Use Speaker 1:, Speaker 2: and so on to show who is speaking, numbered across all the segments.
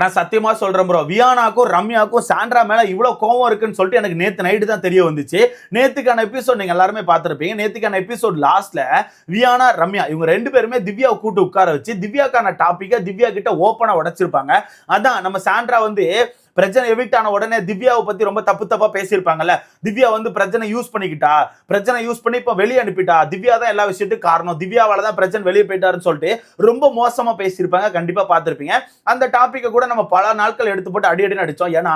Speaker 1: நான் சத்தியமா சொல்றேன் ப்ரோ, வியானாக்கும் ரம்யாக்கும் சாண்ட்ரா மேல இவ்வளவு கோவம் இருக்குன்னு சொல்லிட்டு எனக்கு நேத்து நைட்டு தான் தெரிய வந்துச்சு. நேத்துக்கான எபிசோட் நீங்க எல்லாருமே பார்த்திருப்பீங்க. நேத்துக்கான எபிசோட் லாஸ்ட்ல வியானா ரம்யா இவங்க ரெண்டு பேருமே திவ்யாவை கூட்டு உட்கார வச்சு திவ்யாக்கான டாபிக்கை திவ்யா கிட்ட ஓப்பனா உடைச்சிருப்பாங்க. அதான் நம்ம சாண்ட்ரா வந்து பிரச்சனை எவிக்ட் ஆன உடனே திவ்யாவை பத்தி ரொம்ப தப்பா பேசியிருப்பாங்கல்ல. திவ்யா வந்து பிரச்சனை யூஸ் பண்ணிக்கிட்டா, பிரச்சனை யூஸ் பண்ணி இப்ப வெளியே அனுப்பிட்டா, திவ்யா தான் எல்லா விஷயத்துக்கும் காரணம், திவ்யாவால தான் பிரச்சனை வெளியே போயிட்டாருன்னு சொல்லிட்டு ரொம்ப மோசமா பேசியிருப்பாங்க. கண்டிப்பா பார்த்திருப்பீங்க. அந்த டாபிக்கை கூட நம்ம பல நாட்கள் எடுத்து போட்டு அடி அடிச்சோம். ஏன்னா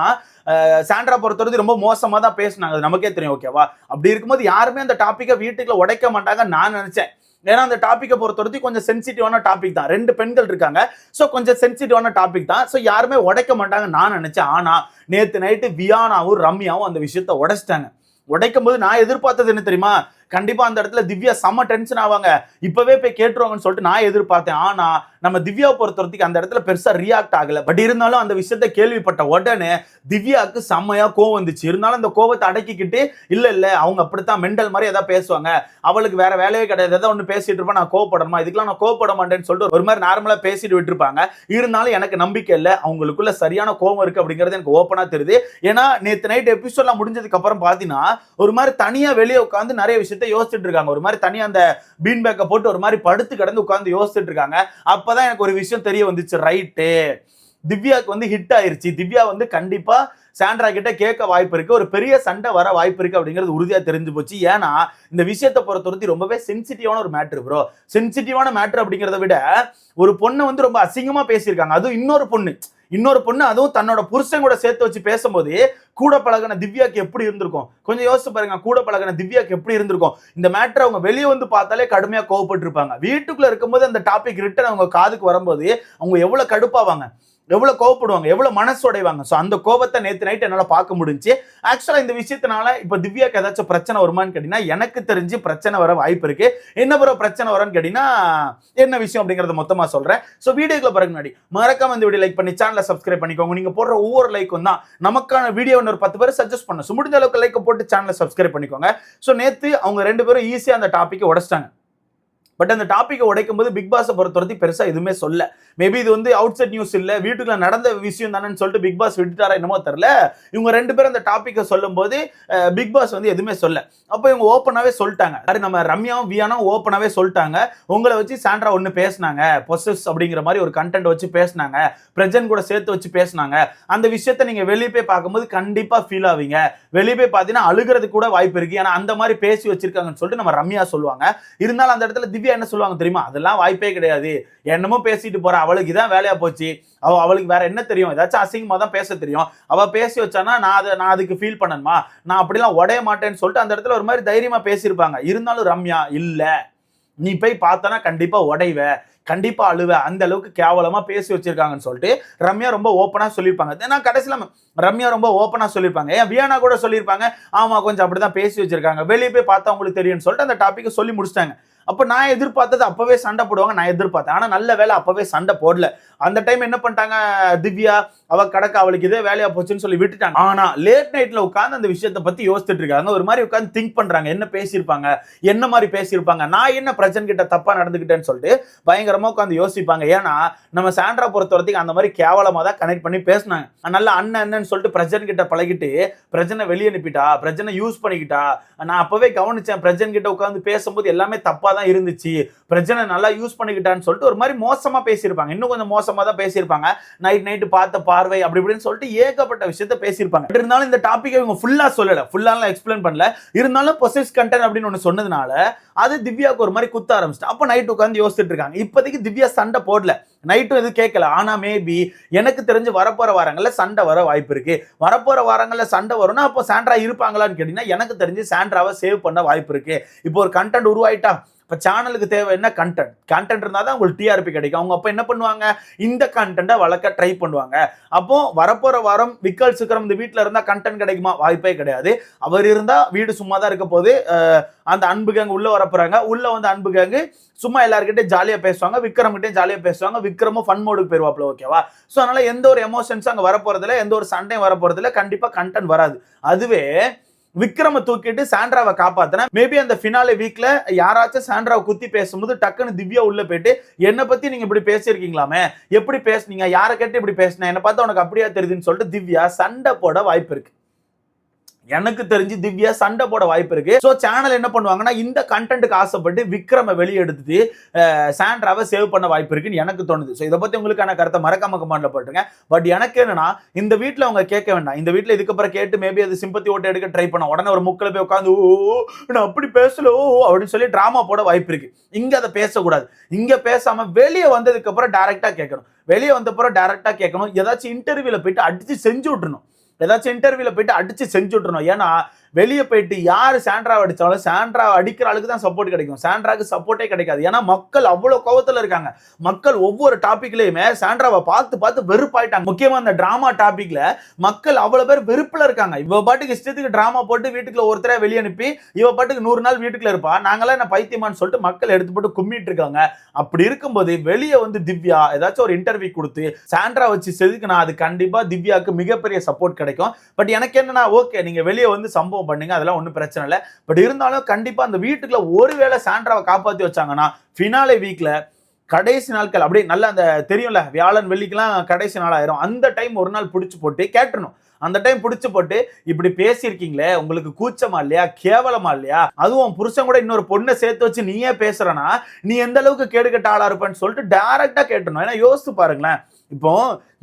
Speaker 1: சாண்ட்ரா பொறுத்தவரை ரொம்ப மோசமா தான் பேசினாங்க, நமக்கே தெரியும். ஓகேவா? அப்படி இருக்கும்போது யாருமே அந்த டாபிக்கை வீட்டுக்குள்ள உடைக்க மாட்டாங்க நான் நினைச்சேன். ஏன்னா அந்த டாபிக்கை பொறுத்தவரைக்கும் கொஞ்சம் சென்சிட்டிவான டாபிக் தான். 2 பெண்கள் இருக்காங்க. ஸோ கொஞ்சம் சென்சிட்டிவான டாபிக் தான். ஸோ யாருமே உடைக்க மாட்டாங்க நான் நினைச்சேன். ஆனா நேத்து நைட்டு வியானாவும் ரம்யாவும் அந்த விஷயத்தை உடைச்சிட்டாங்க. உடைக்கும் போது நான் எதிர்பார்த்தது என்ன தெரியுமா? கண்டிப்பா அந்த இடத்துல திவ்யா செம்ம டென்ஷன் ஆவாங்க, இப்பவே போய் கேட்டுருவாங்கன்னு சொல்லிட்டு நான் எதிர்பார்த்தேன். ஆனா நம்ம திவ்யாவை பொறுத்தவரைக்கும் அந்த இடத்துல பெருசா ரியாக்ட் ஆகல. பட் இருந்தாலும் அந்த விஷயத்தை கேள்விப்பட்ட உடனே திவ்யாவுக்கு செம்மையா கோவம் வந்துச்சு. இருந்தாலும் அந்த கோவத்தை அடக்கிக்கிட்டு இல்ல அவங்க அப்படித்தான் மெண்டல் மாதிரி ஏதாவது பேசுவாங்க, அவளுக்கு வேற வேலையே கிடையாது, ஏதாவது ஒன்று பேசிட்டு இருப்பா, நான் கோவப்படணுமா, இதுக்கெல்லாம் நான் கோவப்பட மாட்டேன்னு சொல்லிட்டு ஒரு மாதிரி நார்மலா பேசிட்டு விட்டுருப்பாங்க. இருந்தாலும் எனக்கு நம்பிக்கை இல்லை, அவங்களுக்குள்ள சரியான கோவம் இருக்கு அப்படிங்கிறது எனக்கு ஓப்பனா தெரியுது. ஏன்னா நேற்று நைட் எபிசோட்லாம் முடிஞ்சதுக்கு அப்புறம் பாத்தீங்கன்னா ஒரு மாதிரி தனியா வெளியே உட்காந்து நிறைய விஷயத்தை யோசிச்சுட்டு இருக்காங்க. ஒரு மாதிரி தனியா அந்த பீன் பேக்கை போட்டு ஒரு மாதிரி படுத்து கிடந்து உட்காந்து யோசிச்சுட்டு இருக்காங்க. அப்பதான் எனக்கு ஒரு விஷயம் தெரிய வந்துச்சு. ரைட்டு, திவ்யாவுக்கு வந்து ஹிட் ஆயிருச்சு. திவ்யா வந்து கண்டிப்பா சாண்ட்ரா கிட்ட கேட்க வாய்ப்பு இருக்கு, ஒரு பெரிய சண்டை வர வாய்ப்பு இருக்கு அப்படிங்கிறது உறுதியா தெரிஞ்சு போச்சு. ஏன்னா இந்த விஷயத்தை பொறுத்தவரை ரொம்பவே சென்சிட்டிவான ஒரு மேட்ரு ப்ரோ. சென்சிட்டிவான மேட்ரு அப்படிங்கிறத விட ஒரு பொண்ணை வந்து ரொம்ப அசிங்கமா பேசியிருக்காங்க. அதுவும் இன்னொரு பொண்ணு அதுவும் தன்னோட புருஷன் கூட சேர்த்து வச்சு பேசும்போது கூட பழகின திவ்யாக்கு எப்படி இருந்திருக்கும் கொஞ்சம் யோசிச்சு பாருங்க. கூட பழகின திவ்யாக்கு எப்படி இருந்திருக்கும்? இந்த மேட்டர் அவங்க வெளியே வந்து பார்த்தாலே கடுமையா கோவப்பட்டு இருப்பாங்க. வீட்டுக்குள்ள இருக்கும்போது அந்த டாபிக் ரிட்டன் அவங்க காதுக்கு வரும்போது அவங்க எவ்வளவு கடுப்பாவாங்க, எவ்வளவு கோவப்படுவாங்க, எவ்வளவு மனசு உடைவாங்க. சோ அந்த கோபத்தை நேத்து நைட் என்னால பார்க்க முடிஞ்சு. ஆக்சுவலா இந்த விஷயத்தினால இப்ப திவ்யாக்கு ஏதாச்சும் பிரச்சனை வருமான்னு கேட்டீங்கன்னா எனக்கு தெரிஞ்சு பிரச்சனை வர வாய்ப்பு இருக்கு. என்ன ப்ரோ பிரச்சனை வரும்னு கேட்டீங்கன்னா என்ன விஷயம் அப்படிங்கறத மொத்தமா சொல்றேன். சோ வீடியோக்குள்ள போறதுக்கு முன்னாடி மறக்காம இந்த வீடியோ லைக் பண்ணி சேனலை சப்ஸ்கிரைப் பண்ணிக்கோங்க. நீங்க போடுற ஒவ்வொரு லைக்கும் தான் நமக்கான வீடியோ ஒரு 10 பேர் சஜஸ்ட் பண்ண. சோ முடிஞ்ச அளவுக்கு லைக் போட்டு சேனலை சப்ஸ்கிரைப் பண்ணிக்கோங்க. சோ நேத்து அவங்க 2 பேரும் ஈஸியா அந்த டாபிக்கை உடைச்சிட்டாங்க. பட் அந்த டாபிக்கை உடைக்கும் போது பிக் பாஸை பொறுத்தவரைக்கும் பெருசா எதுவுமே சொல்ல. மேபி இது வந்து அவுட் சைட் நியூஸ் இல்ல, வீட்டுக்குள்ள நடந்த விஷயம் தானேன்னு சொல்லிட்டு பிக் பாஸ் விட்டுட்டாரா என்னமோ தெரியல. இவங்க 2 பேரும் அந்த டாபிக்கை சொல்லும் போது பிக் பாஸ் வந்து எதுவுமே சொல்ல. அப்போ இவங்க ஓப்பனாவே சொல்லிட்டாங்க. நம்ம ரம்யாவும் வியானாவும் ஓப்பனாவே சொல்லிட்டாங்க, உங்களை வச்சு சாண்ட்ரா ஒன்னு பேசினாங்க, பொசஸ் அப்படிங்கிற மாதிரி ஒரு கண்டென்ட் வச்சு பேசினாங்க, பிரஜன் கூட சேர்த்து வச்சு பேசினாங்க. அந்த விஷயத்தை நீங்க வெளியே போய் பார்க்கும்போது கண்டிப்பா ஃபீல் ஆவீங்க. வெளியே போய் பார்த்தீங்கன்னா அழுகிறது கூட வாய்ப்பு இருக்கு. ஏன்னா அந்த மாதிரி பேசி வச்சிருக்காங்கன்னு சொல்லிட்டு நம்ம ரம்யா சொல்லுவாங்க. இருந்தாலும் அந்த இடத்துல திவ்யா என்ன சொல்லுவாங்க தெரியுமா? அதெல்லாம் வாய்ப்பே கிடையாது, என்னமோ பேசிட்டு போற, அவளுக்கு இதான் வேலையா போச்சு, அவளுக்கு வேற என்ன தெரியும், ஏதாச்சும் அசிங்கமா தான் பேச தெரியும், அவ பேசி வச்சானா நான் அதுக்கு ஃபீல் பண்ணணுமா, நான் அப்படிலாம் உடைய மாட்டேன்னு சொல்லிட்டு அந்த இடத்துல ஒரு மாதிரி தைரியமா பேசியிருப்பாங்க. இருந்தாலும் ரம்யா இல்ல, நீ போய் பார்த்தனா கண்டிப்பா உடைவ, கண்டிப்பா அழுவ, அந்த அளவுக்கு கேவலமா பேசி வச்சிருக்காங்கன்னு சொல்லிட்டு ரம்யா ரொம்ப ஓப்பனா சொல்லியிருப்பாங்க. ஏன்னா கடைசியில ரம்யா ரொம்ப ஓப்பனா சொல்லியிருப்பாங்க. ஏன் வியானா கூட சொல்லியிருப்பாங்க, ஆமா கொஞ்சம் அப்படிதான் பேசி வச்சிருக்காங்க, வெளியே போய் பார்த்தா உங்களுக்கு தெரியும்னு சொல்லிட்டு அந்த டாபிக்கை சொல்லி முடிச்சிட்டாங்க. அப்ப நான் எதிர்பார்த்தது அப்பவே சண்டை போடுவாங்க நான் எதிர்பார்த்தேன். ஆனா நல்ல வேலை அப்பவே சண்டை போடல. அந்த டைம் என்ன பண்ணிட்டாங்க திவ்யா, அவ கடக்க அவளுக்கு இதே வேலையா போச்சுன்னு சொல்லி விட்டுட்டாங்க. ஆனா லேட் நைட்ல உட்கார்ந்து அந்த விஷயத்தை பத்தி யோசிச்சுட்டு இருக்காங்க. ஒரு மாதிரி உட்கார்ந்து திங்க் பண்றாங்க, என்ன பேசியிருப்பாங்க, என்ன மாதிரி பேசியிருப்பாங்க, நான் என்ன பிரச்சனை கிட்ட தப்பா நடந்துக்கிட்டேன்னு சொல்லிட்டு பயங்கரமா உட்காந்து யோசிப்பாங்க. ஏன்னா நம்ம சாண்ட்ரா பொறுத்த வரைக்கும் அந்த மாதிரி கேவலமா தான் கனெக்ட் பண்ணி பேசினாங்க. நல்ல அண்ணன் சொல்லிட்டு பிரஜன் கிட்ட பழகிட்டு பிரஜனை வெளியே அனுப்பிட்டா, பிரஜனை யூஸ் பண்ணிக்கிட்டா. நான் அப்பவே கவனிச்சேன், பிரஜன் கிட்ட உட்கார்ந்து பேசும்போது எல்லாமே தப்பா தான் இருந்துச்சு, பிரச்சனை நல்லா யூஸ் பண்ணிக்கிட்டான்னு சொல்லிட்டு ஒரு மாதிரி மோசமா பேசியிருப்பாங்க. இன்னும் கொஞ்சம் மோசமா தான் பேசியிருப்பாங்க. நைட் பார்த்த பார்வை அப்படி இப்படின்னு சொல்லிட்டு ஏகப்பட்ட விஷயத்தை பேசியிருப்பாங்க. இருந்தாலும் இந்த டாபிக் இவங்க ஃபுல்லா சொல்லல, ஃபுல்லாலாம் எக்ஸ்பிளைன் பண்ணல. இருந்தாலும் பொசஸ் கண்டென்ட் அப்படின்னு ஒன்று சொன்னதுனால அது திவ்யாவுக்கு ஒரு மாதிரி குத்த ஆரம்பிச்சிட்டு அப்போ நைட் உட்காந்து யோசிச்சுட்டு இருக்காங்க. இப்போதைக்கு திவ்யா சண்டை போடல, நைட்டும் எதுவும் கேட்கல. ஆனா மேபி எனக்கு தெரிஞ்சு வரப்போற வாரங்கள்ல சண்டை வர வாய்ப்பு இருக்கு. வரப்போற வாரங்கள்ல சண்டை வரும்னா அப்போ சாண்ட்ரா இருப்பாங்களான்னு கேட்டீங்கன்னா எனக்கு தெரிஞ்சு சாண்ட்ராவை சேவ் பண்ண வாய்ப்பு இருக்கு. இப்போ ஒரு கண்டென்ட் உருவாயிட்டா இப்போ சேனலுக்கு தேவை என்ன, கண்டென்ட் இருந்தால் தான் உங்களுக்கு டிஆர்பி கிடைக்கும். அவங்க அப்போ என்ன பண்ணுவாங்க, இந்த கண்டென்ட்டை வளர்க்க ட்ரை பண்ணுவாங்க. அப்போ வரப்போற வாரம் விக்கல் சிக்கரம் இந்த வீட்டில் இருந்தால் கண்டென்ட் கிடைக்குமா? வாய்ப்பே கிடையாது. அவர் இருந்தால் வீடு சும்மா தான் இருக்க போது. அந்த அன்பு கேங் உள்ள வரப்போறாங்க. உள்ள வந்து அன்பு கேங்கு சும்மா எல்லாருக்கிட்டையும் ஜாலியா பேசுவாங்க, விக்ரம் கிட்டையும் ஜாலியா பேசுவாங்க. விக்ரமும் ஃபன் மோடுக்கு போயிருவாப்ல. ஓகேவா? ஸோ அதனால எந்த ஒரு எமோஷன்ஸும் அங்கே வரப்போறதில்ல, எந்த ஒரு சண்டையும் வரப்போறதில்ல, கண்டிப்பா கண்டென்ட் வராது. அதுவே விக்ரம தூக்கிட்டு சாண்ட்ராவை காப்பாத்தின. மேபி அந்த ஃபினாலே வீக்ல யாராச்சும் சாண்ட்ராவை குத்தி பேசும்போது டக்குன்னு திவ்யா உள்ள போயிட்டு என்ன பத்தி நீங்க இப்படி பேசியிருக்கீங்களாமே, எப்படி பேசுனீங்க, யாரை கேட்டு இப்படி பேசின, என்ன பார்த்தா உனக்கு அப்படியா தெரியுதுன்னு சொல்லிட்டு திவ்யா சண்டை போட வாய்ப்பு இருக்கு. எனக்கு தெரிஞ்சு திவ்யா சண்டை போட வாய்ப்பு இருக்கு. சோ சேனல் என்ன பண்ணுவாங்கன்னா இந்த கண்டென்ட்க்கு ஆசைப்பட்டு விக்ரம வெளியே எடுத்துட்டு சாண்ட்ராவை சேவ் பண்ண வாய்ப்பு இருக்குன்னு எனக்கு தோணுது. சோ இதை பத்தி உங்களுக்கான கருத்தை மறக்காம கமெண்ட்ல போட்டுருங்க. பட் எனக்கு என்னன்னா இந்த வீட்டுல அவங்க கேட்க வேண்டாம். இந்த வீட்டுல இதுக்கப்புறம் கேட்டு மேபி அது சிம்பத்தி ஓட்டு எடுக்க ட்ரை பண்ண உடனே ஒரு முக்கில போய் உட்காந்து நான் அப்படி பேசல அப்படின்னு சொல்லி டிராமா போட வாய்ப்பு இருக்கு. இங்க அதை பேசக்கூடாது. இங்க பேசாம வெளியே வந்ததுக்கு அப்புறம் டைரக்டா கேட்கணும். வெளியே வந்த அப்புறம் டைரக்டா கேட்கணும். ஏதாச்சும் இன்டர்வியூல போயிட்டு அடிச்சு செஞ்சு விட்டுறணும். ஏதாச்சும் இன்டர்வியூல போயிட்டு அடிச்சு செஞ்சு விட்டுறணும். ஏன்னா வெளியே போயிட்டு யாரு சாண்ட்ரா அடிச்சாலும் சாண்ட்ரா அடிக்கிற ஆளுக்கு தான் சப்போர்ட் கிடைக்கும். சாண்ட்ராக்கு சப்போர்ட்டே கிடைக்காது. ஏன்னா மக்கள் அவ்வளவு கோவத்துல இருக்காங்க. மக்கள் ஒவ்வொரு டாபிக்லயுமே சாண்ட்ராவை பார்த்து பார்த்து வெறுப்பாயிட்டாங்க. முக்கியமா அந்த டிராமா டாபிக்ல மக்கள் அவ்வளவு பேர் வெறுப்புல இருக்காங்க. இவ பாட்டுக்கு இஷ்டத்துக்கு டிராமா போட்டு வீட்டுக்குள்ள ஒருத்தர வெளியே அனுப்பி இவ பாட்டுக்கு 100 நாள் வீட்டுக்குள்ள இருப்பா, நாங்களாம் என்ன பைத்தியமான்னு சொல்லிட்டு மக்கள் எடுத்து போட்டு கும்மிட்டு இருக்காங்க. அப்படி இருக்கும்போது வெளியே வந்து திவ்யா ஏதாச்சும் ஒரு இன்டர்வியூ கொடுத்து சாண்ட்ரா வச்சு செதுக்குனா அது கண்டிப்பா திவ்யாவுக்கு மிகப்பெரிய சப்போர்ட் கிடைக்கும். பட் எனக்கு என்னன்னா ஓகே நீங்க வெளியே வந்து சம்பவம் பண்ணுங்க, அதெல்லாம் ஒன்றும் பிரச்சனை இல்லை. பட் இருந்தாலும் கண்டிப்பா அந்த வீட்டுக்குள்ள ஒருவேளை சாண்ட்ராவை காப்பாற்றி வச்சாங்கன்னா ஃபினாலே வீக்ல கடைசி நாட்கள் அப்படியே நல்லா அந்த தெரியும்ல வியாழன் வெள்ளிக்கெல்லாம் கடைசி நாள் ஆயிரும். அந்த டைம் ஒரு நாள் பிடிச்சு போட்டு கேட்டுறணும். அந்த டைம் பிடிச்சு போட்டு இப்படி பேசியிருக்கீங்களே உங்களுக்கு கூச்சமா இல்லையா, கேவலமா இல்லையா, அதுவும் புருஷன் கூட இன்னொரு பொண்ணை சேர்த்து வச்சு நீயே பேசுறனா நீ எந்த அளவுக்கு கேடுகட்ட ஆளா இருப்பேன்னு சொல்லிட்டு டைரக்டா கேட்டணும். ஏன்னா யோசிச்சு பாருங்களேன், இப்போ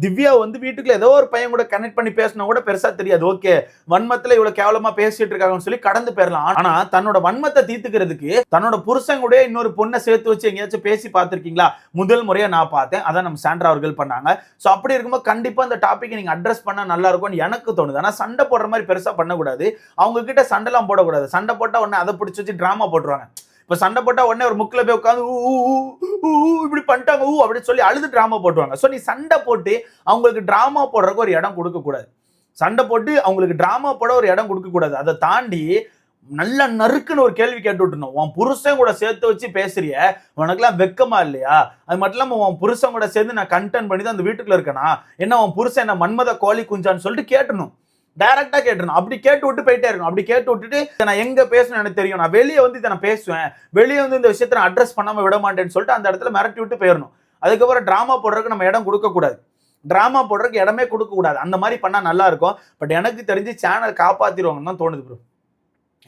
Speaker 1: திவ்யா வந்து வீட்டுக்குள்ள ஏதோ ஒரு பையன் கூட கனெக்ட் பண்ணி பேசினா கூட பெருசா தெரியாது. ஓகே வன்மத்துல இவ்வளவு கேவலமா பேசிட்டு இருக்காங்கன்னு சொல்லி கடந்து போயிடலாம். ஆனா தன்னோட வன்மத்தை தீர்த்துக்கிறதுக்கு தன்னோட புருஷன் கூட இன்னொரு பொண்ணை சேர்த்து வச்சு எங்கேயாச்சும் பேசி பார்த்திருக்கீங்களா? முதல் முறையா நான் பார்த்தேன். அதான் நம்ம சாண்ட்ரா அவர்கள் பண்ணாங்க. சோ அப்படி இருக்கும்போது கண்டிப்பா இந்த டாபிக் நீங்க அட்ரஸ் பண்ணா நல்லா இருக்கும்னு எனக்கு தோணுது. ஆனா சண்டை போடுற மாதிரி பெருசா பண்ணக்கூடாது. அவங்க கிட்ட சண்டை எல்லாம் போடக்கூடாது. சண்டை போட்டா உடனே அதை பிடிச்சி வச்சு டிராமா போட்டுருவாங்க. இப்ப சண்டை போட்டா உடனே ஒரு முக்கில போய் உட்காந்து இப்படி பண்ணிட்டாங்க அப்படின்னு சொல்லி அழுது டிராமா போட்டுவாங்க. சோ நீ சண்டை போட்டு அவங்களுக்கு டிராமா போடுறதுக்கு ஒரு இடம் கொடுக்க கூடாது. சண்டை போட்டு அவங்களுக்கு டிராமா போட ஒரு இடம் கொடுக்க கூடாது. அதை தாண்டி நல்ல நறுக்குன்னு ஒரு கேள்வி கேட்டு விட்டுணும். உன் புருஷன் கூட சேர்த்து வச்சு பேசுறிய, உனக்குலாம் வெக்கமா இல்லையா? அது மட்டும் இல்லாம உன் புருஷன் கூட சேர்ந்து நான் கண்டென்ட் பண்ணி தான் அந்த வீட்டுக்குள்ள இருக்கேனா, என்ன உன் புருஷன் என்ன மன்மத கோழி குஞ்சான்னு சொல்லிட்டு கேட்டணும். டைரக்டா கேட்டுணும். அப்படி கேட்டு விட்டு போயிட்டே இருக்கும். அப்படி கேட்டு விட்டுட்டு நான் எங்க பேசணும் எனக்கு தெரியும், நான் வெளியே வந்து இதை நான் பேசுவேன், வெளியே வந்து இந்த விஷயத்தை நான் அட்ரஸ் பண்ணாம விட மாட்டேன்னு சொல்லிட்டு அந்த இடத்துல மிரட்டி விட்டு போயிடணும். அதுக்கப்புறம் டிராமா போடுறதுக்கு நம்ம இடம் கொடுக்க கூடாது. டிராமா போடுறதுக்கு இடமே கொடுக்க கூடாது. அந்த மாதிரி பண்ணா நல்லா இருக்கும். பட் எனக்கு தெரிஞ்சு சேனல் காப்பாத்திடுவாங்கன்னு தான் தோணுது ப்ரோ.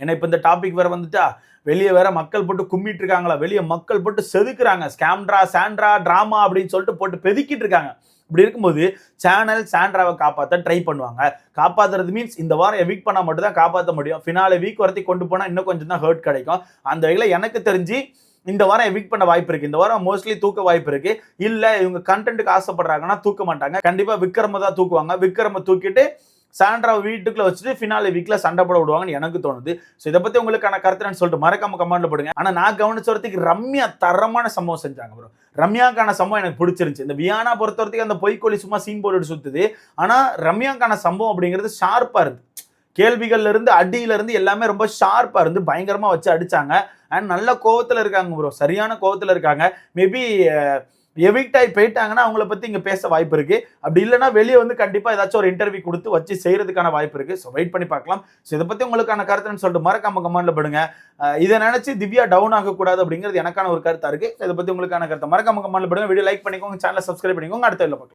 Speaker 1: ஏன்னா இப்ப இந்த டாபிக் வேற வந்துட்டா வெளியே வேற மக்கள் போட்டு கும்மிட்டு இருக்காங்களா, வெளியே மக்கள் போட்டு செதுக்குறாங்க. ஸ்கேம்ட்ரா சாண்ட்ரா டிராமா அப்படின்னு சொல்லிட்டு போட்டு பெதுக்கிட்டு இருக்காங்க. இப்படி இருக்கும்போது சேனல் சாண்ட்ராவை காப்பாற்ற ட்ரை பண்ணுவாங்க. காப்பாத்துறது மீன்ஸ் இந்த வாரம் எவிக் பண்ணா மட்டும் தான் காப்பாற்ற முடியும். ஃபினாலே வீக் வரத்தி கொண்டு போனா இன்னும் கொஞ்சம் தான் ஹர்ட் கிடைக்கும். அந்த வகையில எனக்கு தெரிஞ்சு இந்த வாரம் எவிக் பண்ண வாய்ப்பு இருக்கு. இந்த வாரம் மோஸ்ட்லி தூக்க வாய்ப்பு இருக்கு. இல்ல இவங்க கண்டென்ட்டுக்கு ஆசைப்படுறாங்கன்னா தூக்க மாட்டாங்க. கண்டிப்பா விக்ரம தான் தூக்குவாங்க. விக்ரம தூக்கிட்டு சாண்ட்ரா வீட்டுக்குள்ள வச்சுட்டு ஃபினாலே வீக்ல சண்டை போட விடுவாங்கன்னு எனக்கு தோணுது. ஸோ இதை பத்தி உங்களுக்கான கருத்துன்னு சொல்லிட்டு மறக்காம கமெண்ட்ல போடுங்க. ஆனா நான் கவனிச்ச வரத்துக்கு ரம்யா தரமான சம்பவம் செஞ்சாங்க ப்ரோ. ரம்யாக்கான சம்பவம் எனக்கு பிடிச்சிருந்துச்சு. இந்த வியானா பொறுத்த வரைக்கும் அந்த பொய்க்கோழி சும்மா சீன் போட்டு சுத்துது. ஆனா ரம்யாக்கான சம்பவம் அப்படிங்கிறது ஷார்ப்பா இருந்து, கேள்விகள்ல இருந்து அடியில இருந்து எல்லாமே ரொம்ப ஷார்ப்பா இருந்து பயங்கரமா வச்சு அடிச்சாங்க. அண்ட் நல்ல கோவத்துல இருக்காங்க ப்ரோ, சரியான கோவத்துல இருக்காங்க. மேபி எவிக்ட் ஆகி போயிட்டாங்கன்னா அவங்கள பத்தி இங்க பேச வாய்ப்பு இருக்கு. அப்படி இல்லைன்னா வெளியே வந்து கண்டிப்பா ஏதாச்சும் ஒரு இன்டர்வியூ கொடுத்து வச்சு செய்யறதுக்கான வாய்ப்பு இருக்கு. ஸோ வெயிட் பண்ணி பார்க்கலாம். ஸோ இதை பத்தி உங்களுக்கான கருத்துன்னு சொல்லிட்டு மறக்காம கமெண்ட்ல படுங்க. இதை நினைச்சு திவ்யா டவுன் ஆகக்கூடாது அப்படிங்கிறது எனக்கான ஒரு கருத்தா இருக்கு. இதை பத்தி உங்களுக்கான கருத்தை மறக்காம கமெண்ட்ல படுங்க. வீடியோ லைக் பண்ணிக்கோங்க, சேனலை சப்ஸ்கிரைப் பண்ணிக்கோங்க. அடுத்த வீடியோல பார்க்கலாம்.